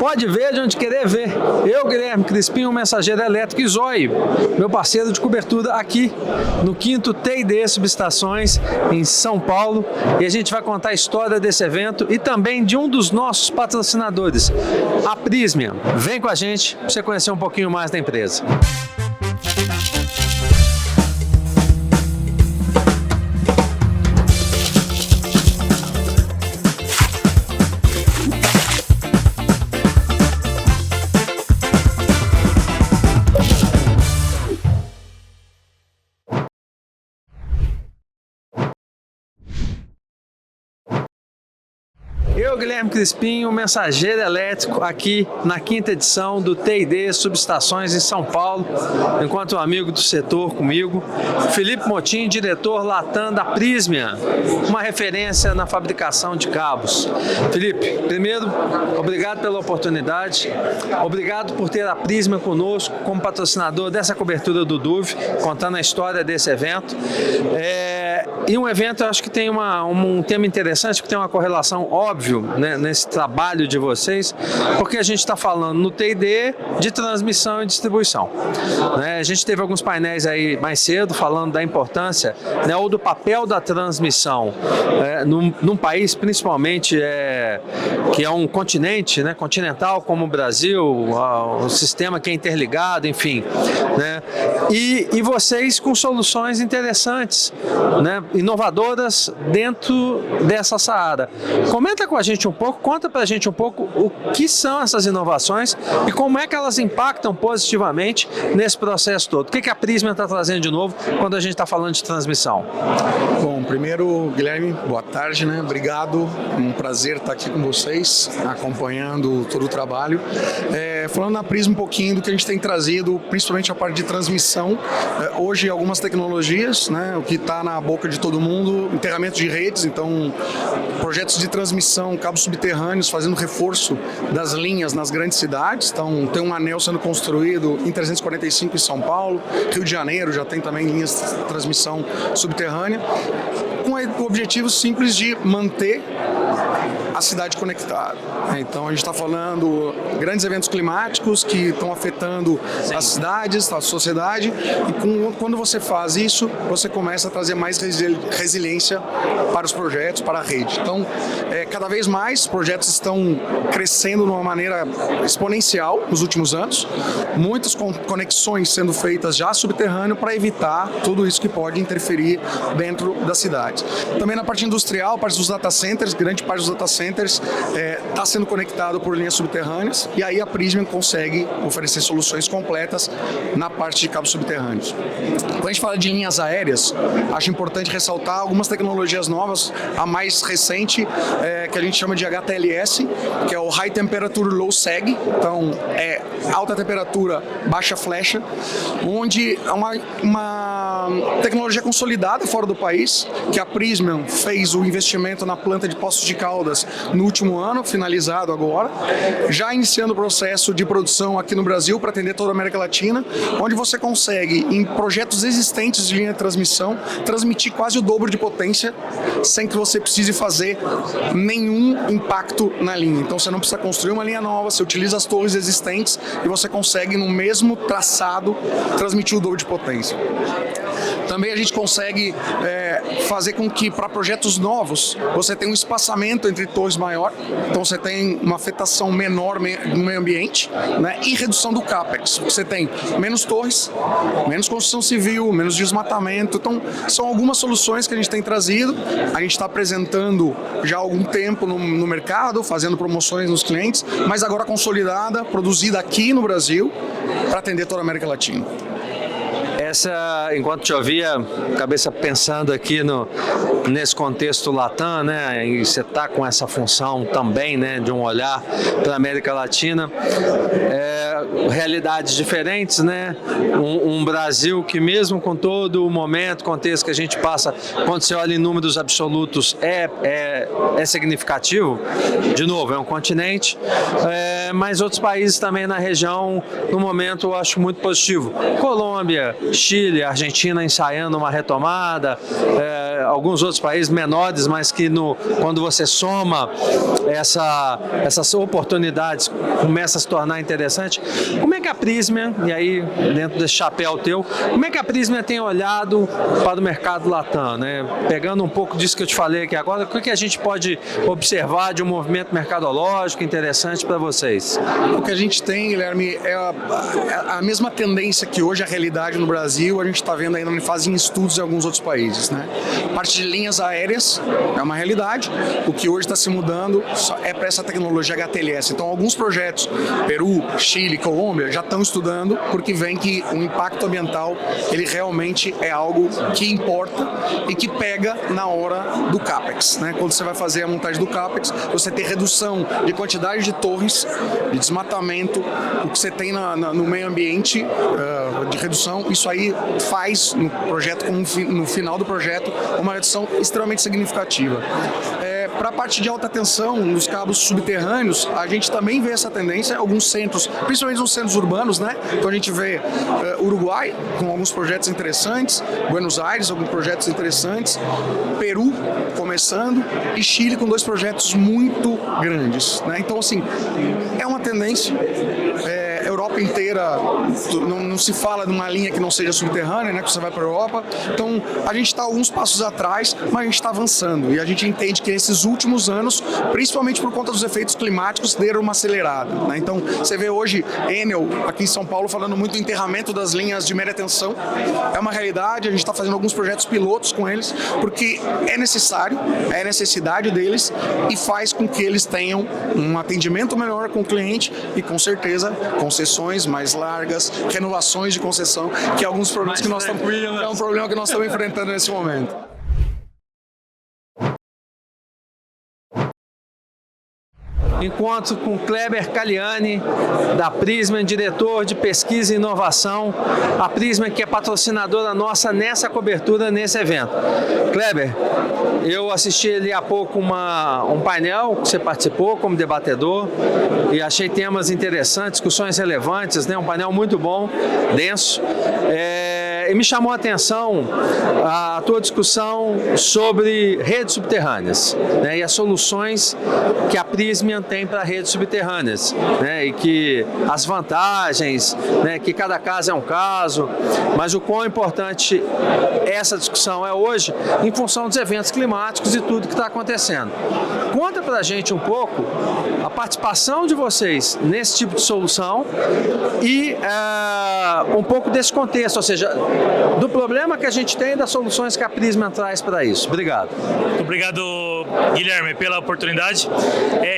Pode ver de onde querer ver. Eu, Guilherme Crispim, o mensageiro elétrico, e Zói, meu parceiro de cobertura aqui no 5º TD Subestações, em São Paulo. E a gente vai contar a história desse evento e também de um dos nossos patrocinadores, a Prysmian. Vem com a gente para você conhecer um pouquinho mais da empresa. Eu, Guilherme Crispim, o mensageiro elétrico, aqui na 5ª edição do TD Subestações em São Paulo, enquanto um amigo do setor comigo, Felipe Motim, diretor Latam da Prysmian, uma referência na fabricação de cabos. Felipe, primeiro, obrigado pela oportunidade, obrigado por ter a Prysmian conosco como patrocinador dessa cobertura do DUV, contando a história desse evento. E um evento, eu acho que tem um tema interessante, que tem uma correlação óbvia, né, nesse trabalho de vocês, porque a gente está falando no TD de transmissão e distribuição. Né? A gente teve alguns painéis aí mais cedo falando da importância, né, ou do papel da transmissão num país principalmente que é um continente, né, continental como o Brasil, um sistema que é interligado, enfim. Né? E vocês com soluções interessantes, né, inovadoras dentro dessa seara. Comenta com a gente um pouco, conta pra gente um pouco o que são essas inovações e como é que elas impactam positivamente nesse processo todo. O que a Prysmian está trazendo de novo quando a gente está falando de transmissão? Bom, primeiro, Guilherme, boa tarde, né? Obrigado, um prazer estar aqui com vocês, acompanhando todo o trabalho. Falando na Prysmian um pouquinho do que a gente tem trazido, principalmente a parte de transmissão. Hoje, algumas tecnologias, né? O que está na boca de todo mundo, enterramento de redes, então projetos de transmissão, cabos subterrâneos, fazendo reforço das linhas nas grandes cidades. Então, tem um anel sendo construído em 345 em São Paulo, Rio de Janeiro já tem também linhas de transmissão subterrânea, com o objetivo simples de manter a cidade conectada. Então a gente está falando grandes eventos climáticos que estão afetando as cidades, a sociedade, e quando você faz isso, você começa a trazer mais resiliência para os projetos, para a rede. Então, cada vez mais projetos estão crescendo de uma maneira exponencial nos últimos anos, muitas conexões sendo feitas já subterrâneo para evitar tudo isso que pode interferir dentro da cidade. Também na parte industrial, parte dos data centers, grande parte dos data centers está sendo conectado por linhas subterrâneas, e aí a Prysmian consegue oferecer soluções completas na parte de cabos subterrâneos. Quando a gente fala de linhas aéreas, acho importante ressaltar algumas tecnologias novas. A mais recente, que a gente chama de HTLS, que é o High Temperature Low Sag, então é alta temperatura, baixa flecha, onde é uma tecnologia consolidada fora do país, que a Prysmian fez o investimento na planta de Poços de Caldas no último ano, finalizado agora, já iniciando o processo de produção aqui no Brasil para atender toda a América Latina, onde você consegue, em projetos existentes de linha de transmissão, transmitir quase o dobro de potência sem que você precise fazer nenhum impacto na linha. Então você não precisa construir uma linha nova, você utiliza as torres existentes e você consegue, no mesmo traçado, transmitir o dobro de potência. Também a gente consegue fazer com que, para projetos novos, você tenha um espaçamento entre torres maior, então você tem uma afetação menor no meio ambiente, né, e redução do CAPEX. Você tem menos torres, menos construção civil, menos desmatamento. Então, são algumas soluções que a gente tem trazido. A gente está apresentando já há algum tempo no mercado, fazendo promoções nos clientes, mas agora consolidada, produzida aqui no Brasil, para atender toda a América Latina. Enquanto te ouvia, cabeça pensando aqui nesse contexto Latam, né, e você está com essa função também, né, de um olhar para a América Latina, realidades diferentes, né, um Brasil que mesmo com todo o momento, contexto que a gente passa, quando você olha em números absolutos, é significativo, de novo, é um continente, mas outros países também na região, no momento, eu acho muito positivo. Colômbia, Chile, Argentina ensaiando uma retomada, alguns outros países menores, mas que quando você soma essas oportunidades, começa a se tornar interessante. Como é que a Prysmian, e aí dentro desse chapéu teu, como é que a Prysmian tem olhado para o mercado Latam, né? Pegando um pouco disso que eu te falei aqui agora, o que a gente pode observar de um movimento mercadológico interessante para vocês? O que a gente tem, Guilherme, é a mesma tendência que hoje a realidade no Brasil, a gente está vendo ainda em fase em estudos em alguns outros países, né? A parte de linhas aéreas é uma realidade, o que hoje está se mudando é para essa tecnologia HTLS. Então, alguns projetos, Peru, Chile, Colômbia, já estão estudando, porque vem que o impacto ambiental, ele realmente é algo que importa e que pega na hora do CAPEX, né? Quando você vai fazer a montagem do CAPEX, você tem redução de quantidade de torres, de desmatamento, o que você tem no meio ambiente de redução, isso aí faz no projeto, no final do projeto, uma redução extremamente significativa. Para a parte de alta tensão, nos cabos subterrâneos, a gente também vê essa tendência em alguns centros, principalmente nos centros urbanos, né? Então a gente vê Uruguai com alguns projetos interessantes, Buenos Aires, alguns projetos interessantes, Peru começando e Chile com 2 projetos muito grandes, né? Então, assim, é uma tendência. Europa inteira não se fala de uma linha que não seja subterrânea, né, que você vai para a Europa. Então, a gente está alguns passos atrás, mas a gente está avançando. E a gente entende que nesses últimos anos, principalmente por conta dos efeitos climáticos, deram uma acelerada, né? Então, você vê hoje Enel, aqui em São Paulo, falando muito do enterramento das linhas de média tensão. É uma realidade, a gente está fazendo alguns projetos pilotos com eles, porque é necessário, é necessidade deles e faz com que eles tenham um atendimento melhor com o cliente e, com certeza, concessões mais largas, renovações de concessão, que é alguns problemas que nós estamos enfrentando nesse momento. Encontro com Kleber Caliani, da Prysmian, diretor de pesquisa e inovação. A Prysmian que é patrocinadora nossa nessa cobertura, nesse evento. Kleber, eu assisti ali há pouco um painel que você participou como debatedor e achei temas interessantes, discussões relevantes, né? Um painel muito bom, denso. E me chamou a atenção a tua discussão sobre redes subterrâneas, né, e as soluções que a Prysmian tem para redes subterrâneas, né, e que as vantagens, né, que cada caso é um caso, mas o quão importante essa discussão é hoje em função dos eventos climáticos e tudo que está acontecendo. Conta para a gente um pouco a participação de vocês nesse tipo de solução e um pouco desse contexto, ou seja, do problema que a gente tem e das soluções que a Prysmian traz para isso. Obrigado. Muito obrigado, Guilherme, pela oportunidade.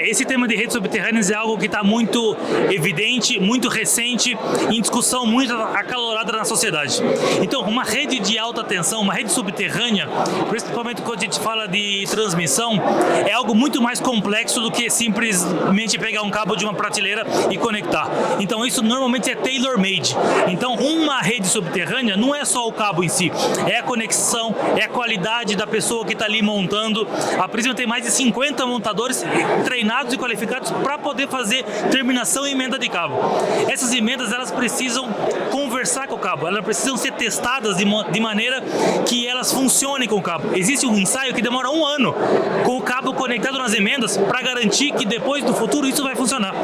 Esse tema de redes subterrâneas é algo que está muito evidente, muito recente, em discussão muito acalorada na sociedade. Então, uma rede de alta tensão, uma rede subterrânea, principalmente quando a gente fala de transmissão, é algo muito mais complexo do que simplesmente pegar um cabo de uma prateleira e conectar. Então, isso normalmente é tailor-made. Então, uma rede subterrânea não é só o cabo em si, é a conexão, é a qualidade da pessoa que está ali montando. A Prysmian tem mais de 50 montadores treinados e qualificados para poder fazer terminação e emenda de cabo. Essas emendas, elas precisam conversar com o cabo, elas precisam ser testadas de maneira que elas funcionem com o cabo. Existe um ensaio que demora 1 ano com o cabo conectado nas emendas para garantir que depois do futuro isso vai funcionar.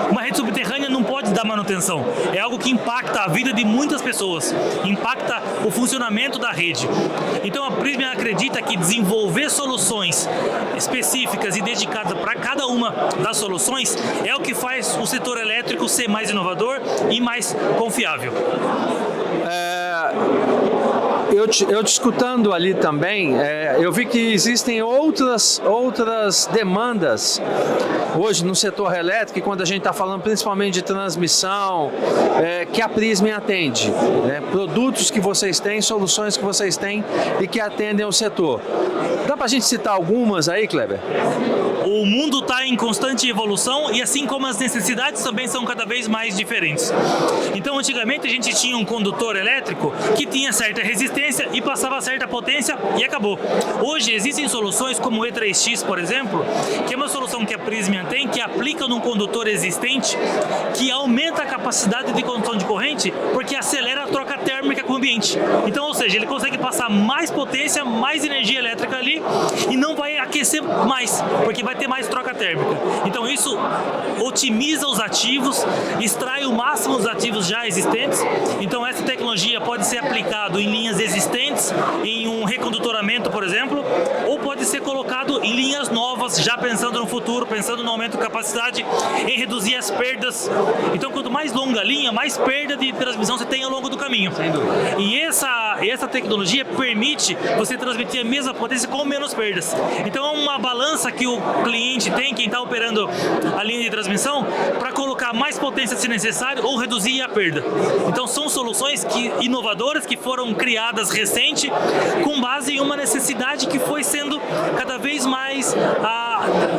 Uma rede subterrânea não pode dar manutenção, é algo que impacta a vida de muitas pessoas, impacta o funcionamento da rede. Então a Prysmian acredita que desenvolver soluções específicas e dedicadas para cada uma das soluções é o que faz o setor elétrico ser mais inovador e mais confiável. Eu te escutando ali também, eu vi que existem outras demandas hoje no setor elétrico, e quando a gente está falando principalmente de transmissão, que a Prysmian atende, né? Produtos que vocês têm, soluções que vocês têm e que atendem ao setor. Dá para a gente citar algumas aí, Kleber? O mundo está em constante evolução e assim como as necessidades também são cada vez mais diferentes. Então, antigamente a gente tinha um condutor elétrico que tinha certa resistência e passava certa potência e acabou. Hoje existem soluções como o E3X, por exemplo, que é uma solução que a Prysmian tem, que aplica num condutor existente, que aumenta a capacidade de condução de corrente porque acelera a troca térmica com o ambiente. ambiente. Então, ou seja, ele consegue passar mais potência, mais energia elétrica ali e não vai aquecer mais, porque vai ter mais troca térmica. Então isso otimiza os ativos, extrai o máximo dos ativos já existentes. Então essa tecnologia pode ser aplicada em linhas existentes, em um recondutoramento, por exemplo, ou pode ser colocado em linhas novas, já pensando no futuro, pensando no aumento de capacidade, em reduzir as perdas. Então quanto mais longa a linha, mais perda de transmissão você tem ao longo do caminho. Sem dúvida. E essa tecnologia permite você transmitir a mesma potência com menos perdas. Então é uma balança que o cliente tem, quem está operando a linha de transmissão, para colocar mais potência se necessário ou reduzir a perda. Então são soluções inovadoras que foram criadas recente com base em uma necessidade que foi sendo cada vez mais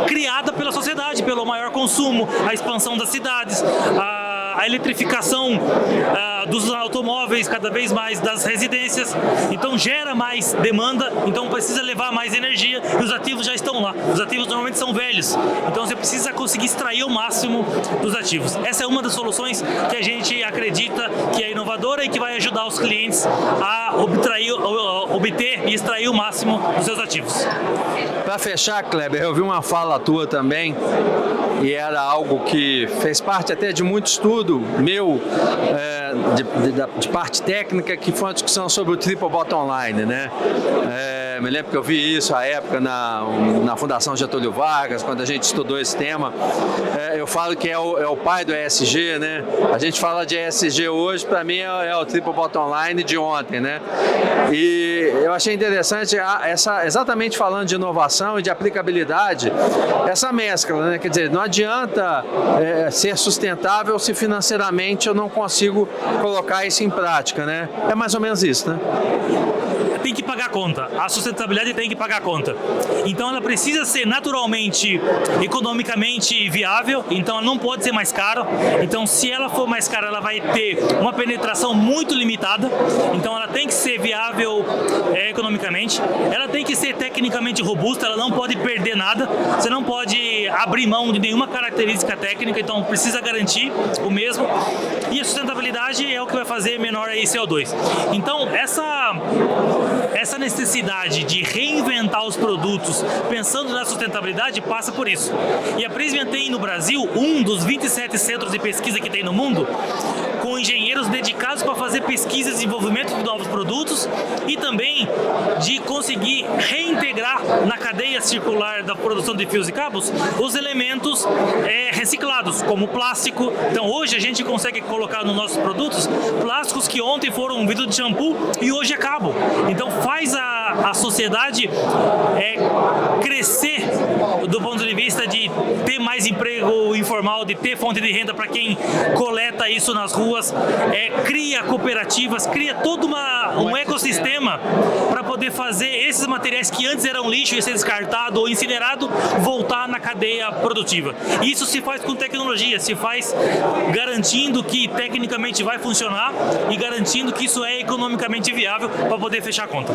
criada pela sociedade, pelo maior consumo, a expansão das cidades, a eletrificação dos automóveis, cada vez mais das residências. Então gera mais demanda, então precisa levar mais energia e os ativos já estão lá. Os ativos normalmente são velhos, então você precisa conseguir extrair o máximo dos ativos. Essa é uma das soluções que a gente acredita que é inovadora e que vai ajudar os clientes a obter e extrair o máximo dos seus ativos. Para fechar, Kleber, eu vi uma fala tua também, e era algo que fez parte até de muito estudo meu, de parte técnica, que foi uma discussão sobre o triple bottom line, né? Me lembro que eu vi isso à época na Fundação Getúlio Vargas, quando a gente estudou esse tema. Eu falo que é o pai do ESG, né? A gente fala de ESG hoje, para mim é o triple bottom line de ontem, né? E eu achei interessante, exatamente falando de inovação e de aplicabilidade, essa mescla, né? Quer dizer, não adianta ser sustentável se financeiramente eu não consigo colocar isso em prática, né? É mais ou menos isso, né? Tem que pagar a conta, a sustentabilidade tem que pagar a conta. Então ela precisa ser naturalmente, economicamente viável, então ela não pode ser mais cara. Então se ela for mais cara, ela vai ter uma penetração muito limitada, então ela tem que ser viável economicamente, ela tem que ser tecnicamente robusta, ela não pode perder nada, você não pode abrir mão de nenhuma característica técnica, então precisa garantir o mesmo. E a sustentabilidade é o que vai fazer menor aí CO2. Então essa necessidade de reinventar os produtos pensando na sustentabilidade passa por isso. E a Prysmian tem no Brasil um dos 27 centros de pesquisa que tem no mundo, com engenheiros dedicados para fazer pesquisa e desenvolvimento de novos produtos e também de conseguir reintegrar na cadeia circular da produção de fios e cabos os elementos reciclados, como plástico. Então hoje a gente consegue colocar nos nossos produtos plásticos que ontem foram um vidro de shampoo e hoje é cabo. Então faz a sociedade crescer do ponto de vista de ter mais emprego informal, de ter fonte de renda para quem coleta isso nas ruas, cria cooperativas, cria todo um ecossistema para poder fazer esses materiais que antes eram lixo e ser descartado ou incinerado voltar na cadeia produtiva. Isso se faz com tecnologia, se faz garantindo que tecnicamente vai funcionar e garantindo que isso é economicamente viável para poder fechar a conta.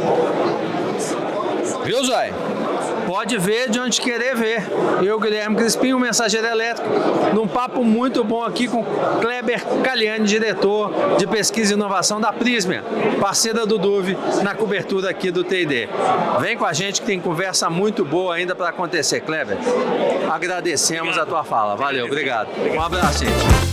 Viu, Zói? Pode ver de onde querer ver. Eu, Guilherme Crispim, o Mensageiro Elétrico, num papo muito bom aqui com Kleber Caliani, diretor de pesquisa e inovação da Prysmian, parceira do Duve, na cobertura aqui do TD. Vem com a gente que tem conversa muito boa ainda para acontecer, Kleber. Agradecemos a tua fala. Valeu, obrigado. Um abraço, gente.